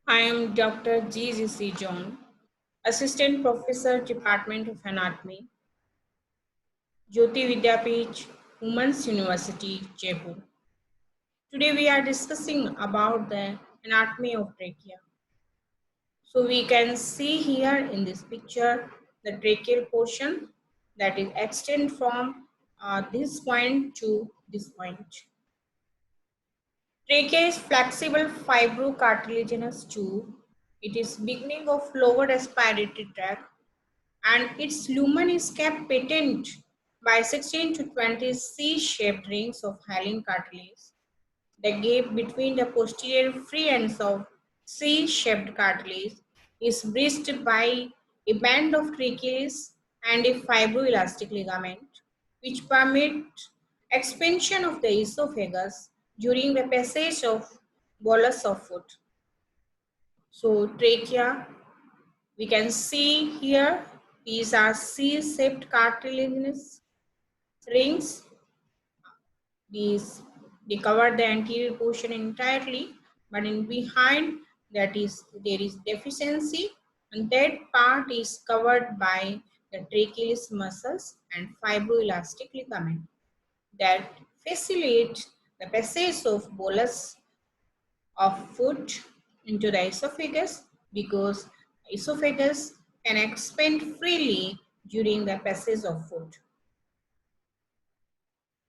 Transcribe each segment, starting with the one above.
I am Dr. G.C. John, Assistant Professor, Department of Anatomy, Jyoti Vidyapeeth, Women's University, Jaipur. Today we are discussing about the anatomy of trachea. So we can see here in this picture the tracheal portion that is extend from this point to this point. Trachea is flexible fibrocartilaginous tube. It is beginning of lower respiratory tract and its lumen is kept patent by 16 to 20 C-shaped rings of hyaline cartilage. The gap between the posterior free ends of C-shaped cartilage is bridged by a band of tracheas and a fibroelastic ligament, which permit expansion of the esophagus during the passage of bolus of food. So trachea, we can see here, these are C-shaped cartilaginous rings. They cover the anterior portion entirely, but in behind that is there is deficiency, and that part is covered by the trachealis muscles and fibroelastic ligament that facilitate the passage of bolus of food into the esophagus, because esophagus can expand freely during the passage of food.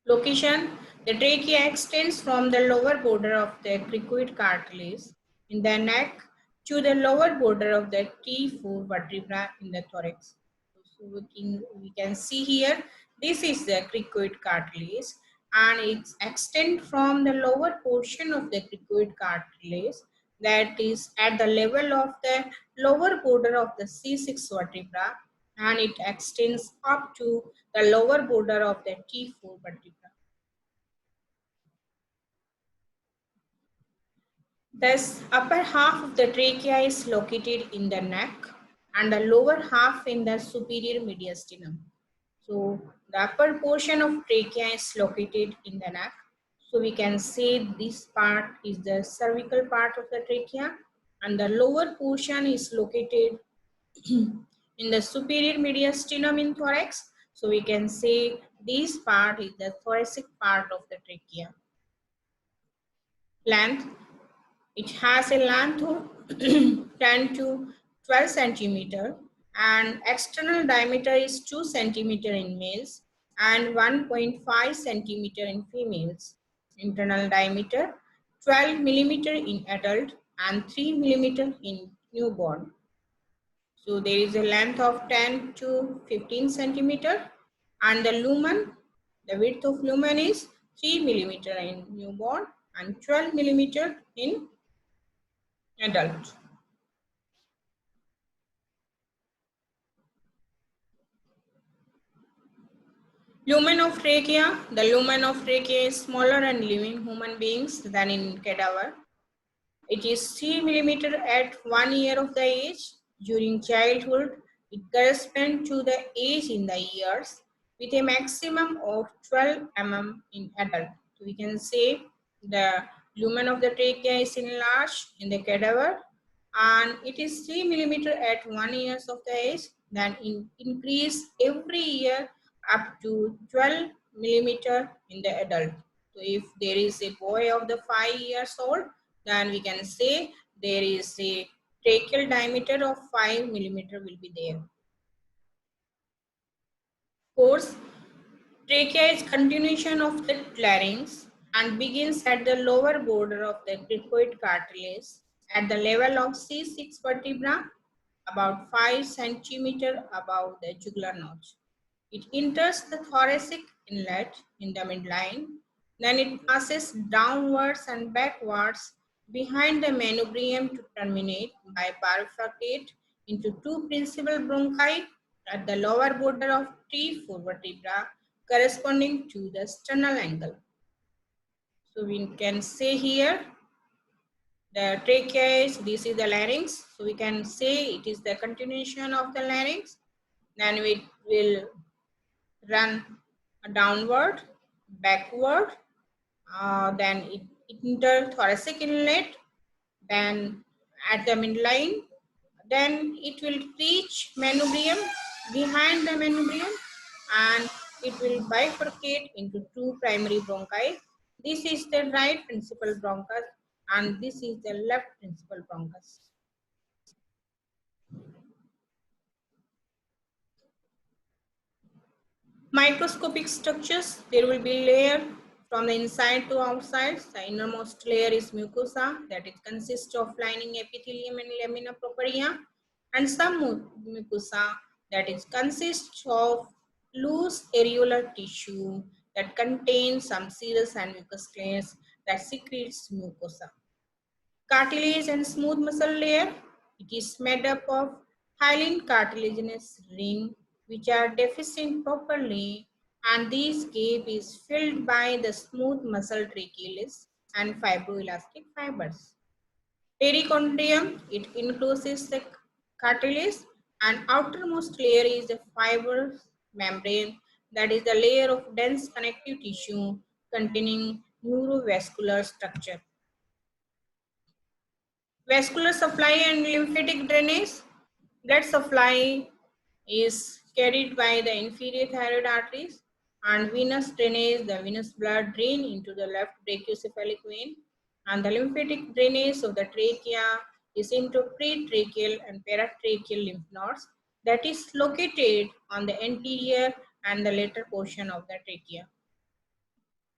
Location: the trachea extends from the lower border of the cricoid cartilage in the neck to the lower border of the T4 vertebra in the thorax. So we can see here, this is the cricoid cartilage and it extends from the lower portion of the cricoid cartilage, that is at the level of the lower border of the C6 vertebra, and it extends up to the lower border of the T4 vertebra. Thus, upper half of the trachea is located in the neck and the lower half in the superior mediastinum. So, the upper portion of trachea is located in the neck. So, we can say this part is the cervical part of the trachea, and the lower portion is located in the superior mediastinum in thorax. So, we can say this part is the thoracic part of the trachea. Length: it has a length of 10 to 12 centimeter and external diameter is 2 centimeter in males and 1.5 centimeter in females. Internal diameter 12 millimeter in adult and 3 millimeter in newborn. So there is a length of 10 to 15 centimeter and the lumen, the width of lumen is 3 millimeter in newborn and 12 millimeter in adult. Lumen of trachea. The lumen of trachea is smaller in living human beings than in cadaver. It is 3 millimeter at 1 year of the age. During childhood, it corresponds to the age in the years with a maximum of 12 mm in adult. So we can say the lumen of the trachea is enlarged in the cadaver and it is 3 millimeter at 1 year of the age, then increase every year up to 12 millimeter in the adult. So if there is a boy of the 5 years old, then we can say there is a tracheal diameter of 5 millimeter will be there. Course: trachea is continuation of the larynx and begins at the lower border of the cricoid cartilage at the level of C6 vertebra, about 5 centimeter above the jugular notch. It enters the thoracic inlet in the midline, then it passes downwards and backwards behind the manubrium to terminate by bifurcate into two principal bronchi at the lower border of T4 vertebra corresponding to the sternal angle. So we can say here the trachea is, this is the larynx. So we can say it is the continuation of the larynx. Then we will run downward, backward, then it enter thoracic inlet, then at the midline. Then it will reach manubrium, behind the manubrium, and it will bifurcate into two primary bronchi. This is the right principal bronchus and this is the left principal bronchus. Microscopic structures, there will be layer from the inside to outside. The innermost layer is mucosa, that it consists of lining epithelium and lamina propria, and some mucosa that is consists of loose areolar tissue that contains some serous and mucous layers that secretes mucosa. Cartilage and smooth muscle layer. It is made up of hyaline cartilaginous ring which are deficient properly, and this gap is filled by the smooth muscle trachealis and fibroelastic fibers. Perichondrium, it encloses the cartilage, and outermost layer is the fibrous membrane, that is the layer of dense connective tissue containing neurovascular structure. Vascular supply and lymphatic drainage. Blood supply is carried by the inferior thyroid arteries, and venous drainage, the venous blood drain into the left brachiocephalic vein, and the lymphatic drainage of the trachea is into pretracheal and paratracheal lymph nodes that is located on the anterior and the lateral portion of the trachea.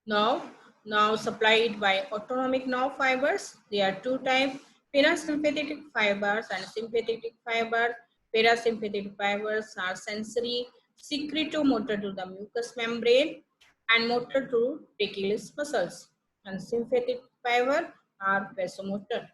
Now supplied by autonomic nerve fibers. There are two types, parasympathetic fibers and sympathetic fibers. Parasympathetic fibers are sensory secretomotor to the mucous membrane and motor to trachealis muscles. And sympathetic fiber are vasomotor.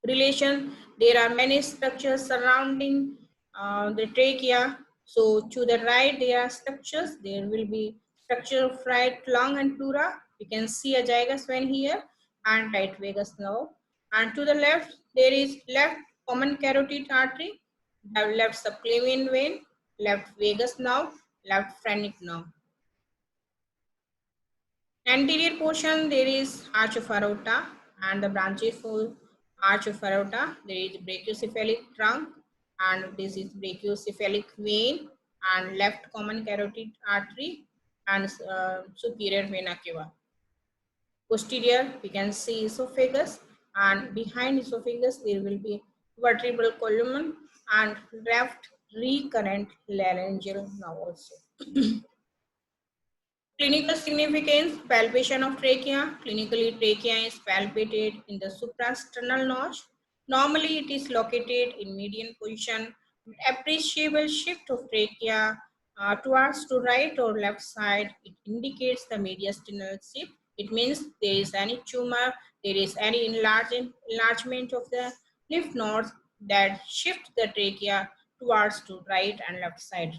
Relation, there are many structures surrounding the trachea. So to the right there are structures, there will be structure of right lung and pleura. You can see a gyrus vein here and right vagus nerve, and to the left there is left common carotid artery, the left subclavian vein, left vagus nerve, left phrenic nerve. Anterior portion there is arch of aorta and the branches for arch of aorta. There is brachiocephalic trunk and this is brachiocephalic vein and left common carotid artery and superior vena cava. Posterior we can see esophagus, and behind esophagus there will be vertebral column and left recurrent laryngeal nerve also. Clinical significance, palpation of trachea. Clinically, trachea is palpated in the suprasternal notch. Normally, it is located in median position. Appreciable shift of trachea towards to right or left side. It indicates the mediastinal shift. It means there is any tumor, there is any enlargement of the lymph nodes that shift the trachea towards to right and left side.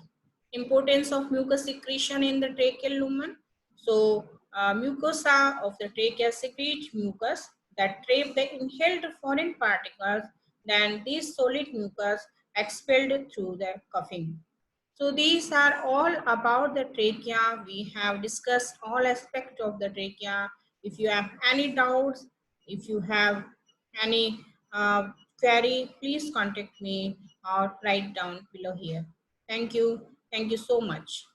Importance of mucus secretion in the tracheal lumen. So, mucosa of the trachea secrete mucus that trap the inhaled foreign particles, then this solid mucus expelled through the coughing. So these are all about the trachea. We have discussed all aspects of the trachea. If you have any doubts, if you have any query, please contact me or write down below here. Thank you. Thank you so much.